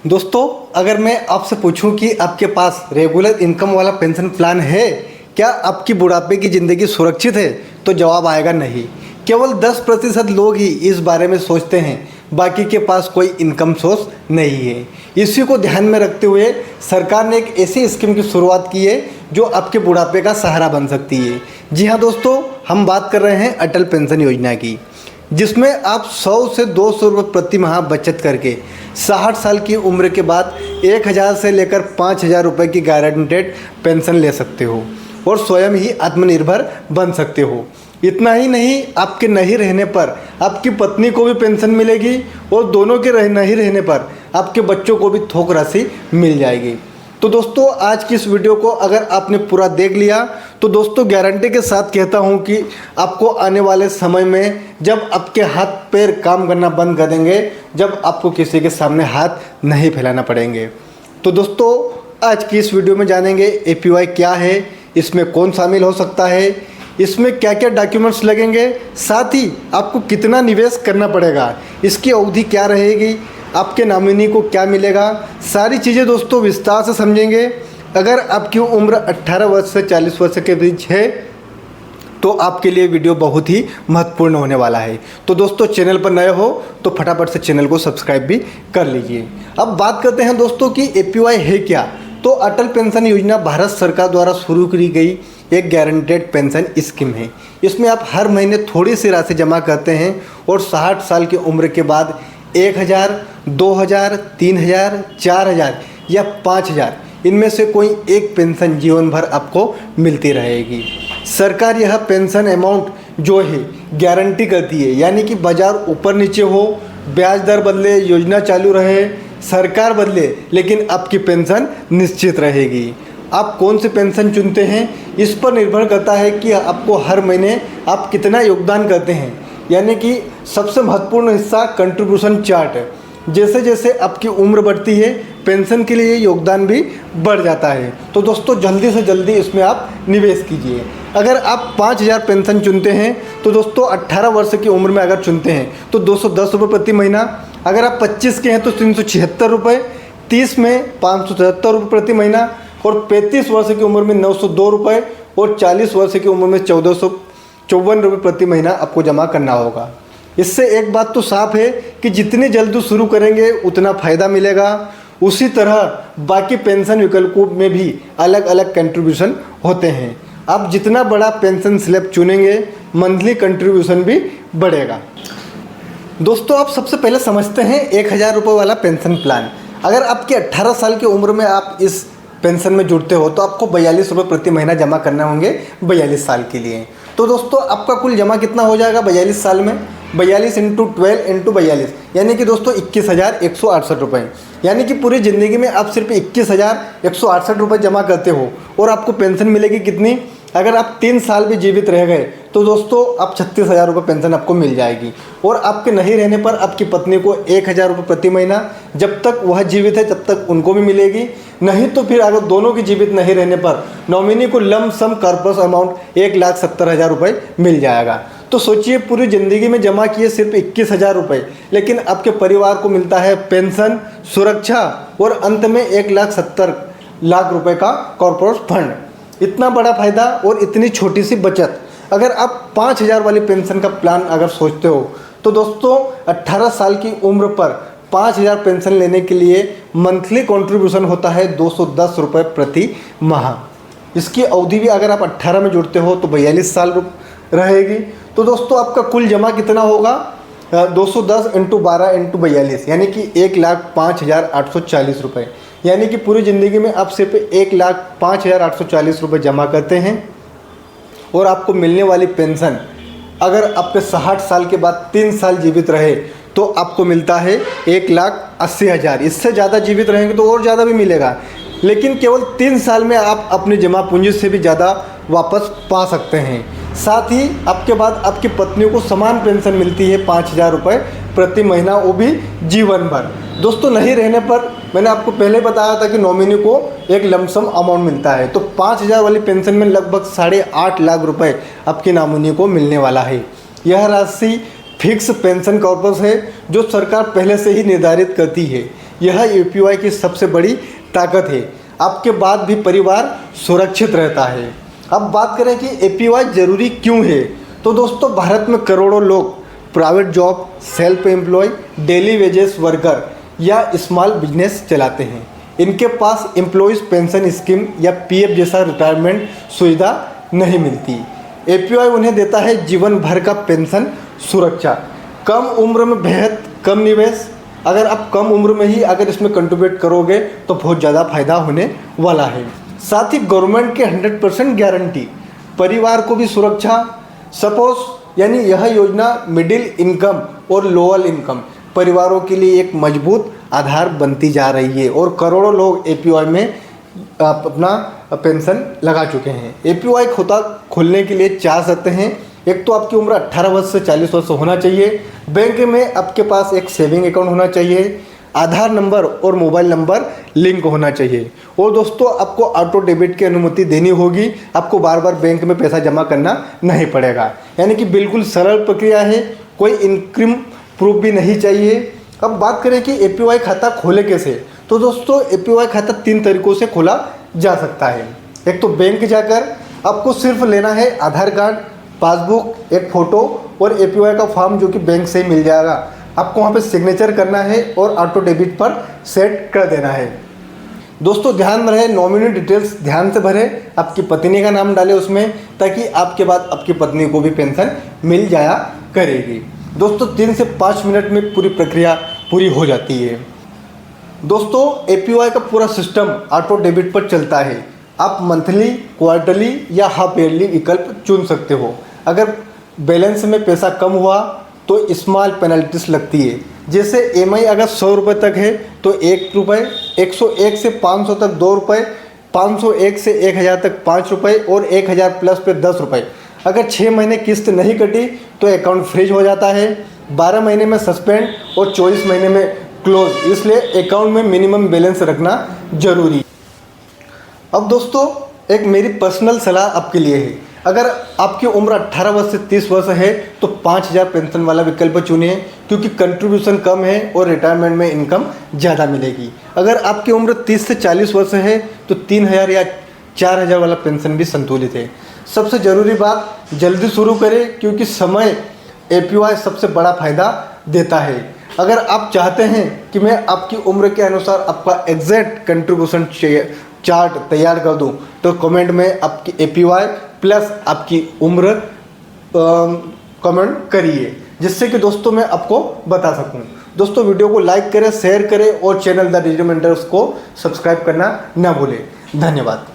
दोस्तों, अगर मैं आपसे पूछूं कि आपके पास रेगुलर इनकम वाला पेंशन प्लान है, क्या आपकी बुढ़ापे की ज़िंदगी सुरक्षित है? तो जवाब आएगा नहीं। केवल 10% लोग ही इस बारे में सोचते हैं, बाकी के पास कोई इनकम सोर्स नहीं है। इसी को ध्यान में रखते हुए सरकार ने एक ऐसी स्कीम की शुरुआत की है जो आपके बुढ़ापे का सहारा बन सकती है। जी हाँ दोस्तों, हम बात कर रहे हैं अटल पेंशन योजना की, जिसमें आप 100 से 200 रुपये प्रति माह बचत करके 60 साल की उम्र के बाद 1000 से लेकर 5000 रुपये की गारंटेड पेंशन ले सकते हो और स्वयं ही आत्मनिर्भर बन सकते हो। इतना ही नहीं, आपके नहीं रहने पर आपकी पत्नी को भी पेंशन मिलेगी और दोनों के नहीं रहने पर आपके बच्चों को भी थोक राशि मिल जाएगी। तो दोस्तों, आज की इस वीडियो को अगर आपने पूरा देख लिया तो दोस्तों गारंटी के साथ कहता हूं कि आपको आने वाले समय में जब आपके हाथ पैर काम करना बंद कर देंगे, जब आपको किसी के सामने हाथ नहीं फैलाना पड़ेंगे। तो दोस्तों, आज की इस वीडियो में जानेंगे एपीवाई क्या है, इसमें कौन शामिल हो सकता है, इसमें क्या क्या डॉक्यूमेंट्स लगेंगे, साथ ही आपको कितना निवेश करना पड़ेगा, इसकी अवधि क्या रहेगी, आपके नॉमिनी को क्या मिलेगा, सारी चीज़ें दोस्तों विस्तार से समझेंगे। अगर आपकी उम्र 18 वर्ष से 40 वर्ष के बीच है तो आपके लिए वीडियो बहुत ही महत्वपूर्ण होने वाला है। तो दोस्तों, चैनल पर नए हो तो फटाफट से चैनल को सब्सक्राइब भी कर लीजिए। अब बात करते हैं दोस्तों कि एपीवाई है क्या। तो अटल पेंशन योजना भारत सरकार द्वारा शुरू की गई एक गारंटेड पेंशन स्कीम है। इसमें आप हर महीने थोड़ी सी राशि जमा करते हैं और 60 साल की उम्र के बाद 1000, 2000, 3000, 4000 या 5000 इनमें से कोई एक पेंशन जीवन भर आपको मिलती रहेगी। सरकार यह पेंशन अमाउंट जो है गारंटी करती है, यानी कि बाजार ऊपर नीचे हो, ब्याज दर बदले, योजना चालू रहे, सरकार बदले, लेकिन आपकी पेंशन निश्चित रहेगी। आप कौन सी पेंशन चुनते हैं इस पर निर्भर करता है कि आपको हर महीने आप कितना योगदान करते हैं, यानी कि सबसे महत्वपूर्ण हिस्सा कंट्रीब्यूशन चार्ट है। जैसे जैसे आपकी उम्र बढ़ती है पेंशन के लिए योगदान भी बढ़ जाता है। तो दोस्तों, जल्दी से जल्दी इसमें आप निवेश कीजिए। अगर आप 5000 पेंशन चुनते हैं तो दोस्तों 18 वर्ष की उम्र में अगर चुनते हैं तो 210 रुपये प्रति महीना, अगर आप 25 के हैं तो 376 रुपये, 30 में 577 रुपये प्रति महीना और 35 वर्ष की उम्र में 902 रुपये और 40 वर्ष की उम्र में 1454 रुपये प्रति महीना आपको जमा करना होगा। इससे एक बात तो साफ है कि जितनी जल्दी शुरू करेंगे उतना फ़ायदा मिलेगा। उसी तरह बाकी पेंशन विकल्पों में भी अलग अलग कंट्रीब्यूशन होते हैं। आप जितना बड़ा पेंशन स्लैब चुनेंगे मंथली कंट्रीब्यूशन भी बढ़ेगा। दोस्तों, आप सबसे पहले समझते हैं 1000 रुपये वाला पेंशन प्लान। अगर आपके 18 साल की उम्र में आप इस पेंशन में जुड़ते हो तो आपको 42 रुपये प्रति महीना जमा करना होंगे 42 साल के लिए। तो दोस्तों, आपका कुल जमा कितना हो जाएगा 42 साल में? 42 × 12 × 42 यानी कि दोस्तों 21,168 रुपये। यानी कि पूरी ज़िंदगी में आप सिर्फ 21,168 रुपये जमा करते हो और आपको पेंशन मिलेगी कितनी? अगर आप 3 साल भी जीवित रह गए तो दोस्तों आप 36,000 रुपये पेंशन आपको मिल जाएगी। और आपके नहीं रहने पर आपकी पत्नी को 1000 रुपये प्रति महीना, जब तक वह जीवित है तब तक उनको भी मिलेगी। नहीं तो फिर अगर दोनों की जीवित नहीं रहने पर नॉमिनी को लम सम कॉर्पस अमाउंट 1,70,000 रुपये मिल जाएगा। तो सोचिए, पूरी ज़िंदगी में जमा किए सिर्फ 21,000 रुपये, लेकिन आपके परिवार को मिलता है पेंशन, सुरक्षा और अंत में 1,70,000 रुपये का कॉर्पोरेट फंड। इतना बड़ा फ़ायदा और इतनी छोटी सी बचत। अगर आप 5000 वाली पेंशन का प्लान अगर सोचते हो तो दोस्तों 18 साल की उम्र पर 5000 पेंशन लेने के लिए मंथली कंट्रीब्यूशन होता है 210 रुपये प्रति माह। इसकी अवधि भी अगर आप 18 में जुड़ते हो तो 42 साल रहेगी। तो दोस्तों, आपका कुल जमा कितना होगा? 210 × 12 × 42 यानी कि 1,05,840 रुपये। यानी कि पूरी ज़िंदगी में आप सिर्फ 1,05,840 रुपये जमा करते हैं और आपको मिलने वाली पेंशन अगर आपके 60 साल के बाद 3 साल जीवित रहे तो आपको मिलता है 1,80,000। इससे ज़्यादा जीवित रहेंगे तो और ज़्यादा भी मिलेगा, लेकिन केवल 3 साल में आप अपनी जमा पूंजी से भी ज़्यादा वापस पा सकते हैं। साथ ही आपके बाद आपकी पत्नी को समान पेंशन मिलती है 5,000 रुपये प्रति महीना, वो भी जीवन भर। दोस्तों, नहीं रहने पर मैंने आपको पहले बताया था कि नॉमिनी को एक लमसम अमाउंट मिलता है। तो 5,000 वाली पेंशन में लगभग 8.5 लाख रुपए आपकी नॉमिनी को मिलने वाला है। यह राशि फिक्स पेंशन कॉर्पस है जो सरकार पहले से ही निर्धारित करती है। यह APY की सबसे बड़ी ताकत है। आपके बाद भी परिवार सुरक्षित रहता है। अब बात करें कि APY ज़रूरी क्यों है, तो दोस्तों भारत में करोड़ों लोग private job, self employ, daily wages worker या स्मॉल बिजनेस चलाते हैं। इनके पास एम्प्लॉयज़ पेंशन स्कीम या PF जैसा रिटायरमेंट सुविधा नहीं मिलती। APY उन्हें देता है जीवन भर का पेंशन सुरक्षा। कम उम्र में बेहद कम निवेश, अगर आप कम उम्र में ही अगर इसमें कंट्रीब्यूट करोगे तो बहुत ज़्यादा फायदा होने वाला है। साथ ही गवर्नमेंट के 100% गारंटी, परिवार को भी सुरक्षा। सपोज यानी यह योजना मिडिल इनकम और लोअर इनकम परिवारों के लिए एक मजबूत आधार बनती जा रही है और करोड़ों लोग APY में अपना पेंशन लगा चुके हैं। APY खाता खोलने के लिए 4 शर्तें हैं। एक तो आपकी उम्र 18 वर्ष से 40 वर्ष होना चाहिए, बैंक में आपके पास एक सेविंग अकाउंट होना चाहिए, आधार नंबर और मोबाइल नंबर लिंक होना चाहिए, और दोस्तों आपको ऑटो डेबिट की अनुमति देनी होगी। आपको बार बार बैंक में पैसा जमा करना नहीं पड़ेगा, यानी कि बिल्कुल सरल प्रक्रिया है, कोई इनकम प्रूफ भी नहीं चाहिए। अब बात करें कि APY खाता खोले कैसे, तो दोस्तों APY खाता 3 तरीक़ों से खोला जा सकता है। एक तो बैंक जाकर आपको सिर्फ लेना है आधार कार्ड, पासबुक, एक फ़ोटो और APY का फॉर्म जो कि बैंक से ही मिल जाएगा। आपको वहाँ पे सिग्नेचर करना है और ऑटो डेबिट पर सेट कर देना है। दोस्तों ध्यान में रहे, नॉमिनी डिटेल्स ध्यान से भरें, आपकी पत्नी का नाम डालें उसमें, ताकि आपके बाद आपकी पत्नी को भी पेंशन मिल जाया करेगी। दोस्तों 3 से 5 मिनट में पूरी प्रक्रिया पूरी हो जाती है। दोस्तों APY का पूरा सिस्टम ऑटो डेबिट पर चलता है। आप मंथली, क्वार्टरली या हाफ ईयरली विकल्प चुन सकते हो। अगर बैलेंस में पैसा कम हुआ तो स्मॉल पेनल्टीज लगती है। जैसे EMI अगर 100 रुपये तक है तो 1 रुपये, 101 से 500 तक 2 रुपये, 501 से 1000 तक 5 रुपये और 1000 प्लस पे 10 रुपये। अगर 6 महीने किस्त नहीं कटी तो अकाउंट फ्रीज हो जाता है, 12 महीने में सस्पेंड और 24 महीने में क्लोज। इसलिए अकाउंट में मिनिमम बैलेंस रखना जरूरी। अब दोस्तों एक मेरी पर्सनल सलाह आपके लिए है। अगर आपकी उम्र 18 वर्ष से 30 वर्ष है तो 5000 पेंशन वाला विकल्प चुनिए, क्योंकि कंट्रीब्यूशन कम है और रिटायरमेंट में इनकम ज़्यादा मिलेगी। अगर आपकी उम्र 30 से 40 वर्ष है तो 3000 या 4000 वाला पेंशन भी संतुलित है। सबसे ज़रूरी बात, जल्दी शुरू करें, क्योंकि समय APY सबसे बड़ा फ़ायदा देता है। अगर आप चाहते हैं कि मैं आपकी उम्र के अनुसार आपका एग्जैक्ट कंट्रीब्यूशन चार्ट तैयार कर दूं, तो कमेंट में आपकी APY प्लस आपकी उम्र कमेंट करिए, जिससे कि दोस्तों मैं आपको बता सकूं। दोस्तों वीडियो को लाइक करें, शेयर करें और चैनल द डिजिटल मेंटर्स को सब्सक्राइब करना ना भूलें। धन्यवाद।